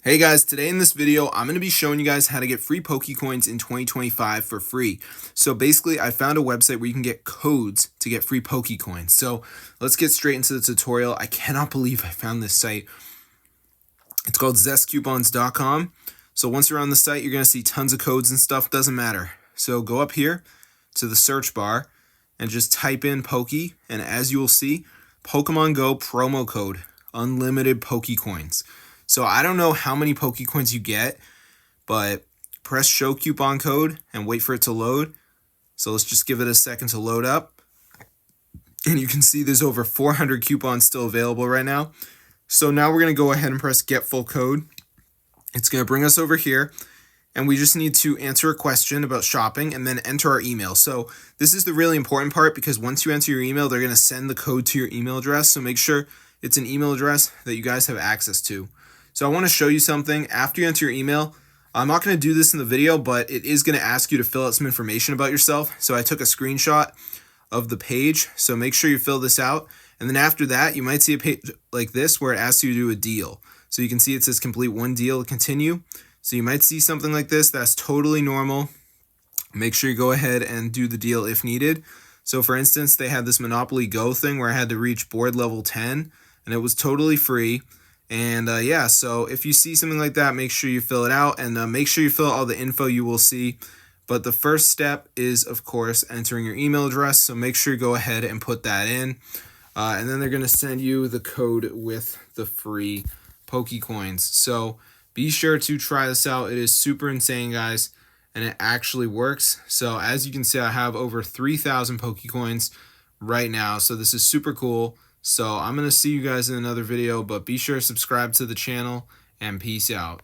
Hey guys, today in this video, I'm going to be showing you guys how to get free PokeCoins in 2025 for free. So basically, I found a website where you can get codes to get free PokeCoins. So let's get straight into the tutorial. I cannot believe I found this site. It's called zestcoupons.com. So once you're on the site, you're going to see tons of codes and stuff. Doesn't matter. So go up here to the search bar and just type in Poke. And as you will see, Pokemon Go promo code, unlimited PokeCoins. So I don't know how many PokeCoins you get, but press show coupon code and wait for it to load. So let's just give it a second to load up. And you can see there's over 400 coupons still available right now. So now we're going to go ahead and press get full code. It's going to bring us over here. And we just need to answer a question about shopping and then enter our email. So this is the really important part because once you enter your email, they're going to send the code to your email address. So make sure it's an email address that you guys have access to. So I want to show you something. After you enter your email, I'm not going to do this in the video, but it is going to ask you to fill out some information about yourself. So I took a screenshot of the page. So make sure you fill this out. And then after that, you might see a page like this where it asks you to do a deal. So you can see it says complete one deal, continue. So you might see something like this. That's totally normal. Make sure you go ahead and do the deal if needed. So for instance, they had this Monopoly Go thing where I had to reach board level 10 and it was totally free. And yeah, so if you see something like that, make sure you fill it out and make sure you fill out all the info you will see. But the first step is, of course, entering your email address. So make sure you go ahead and put that in. And then they're going to send you the code with the free PokeCoins. So be sure to try this out. It is super insane, guys, and it actually works. So as you can see, I have over 3,000 PokeCoins right now. So this is super cool. So I'm going to see you guys in another video, but be sure to subscribe to the channel and peace out.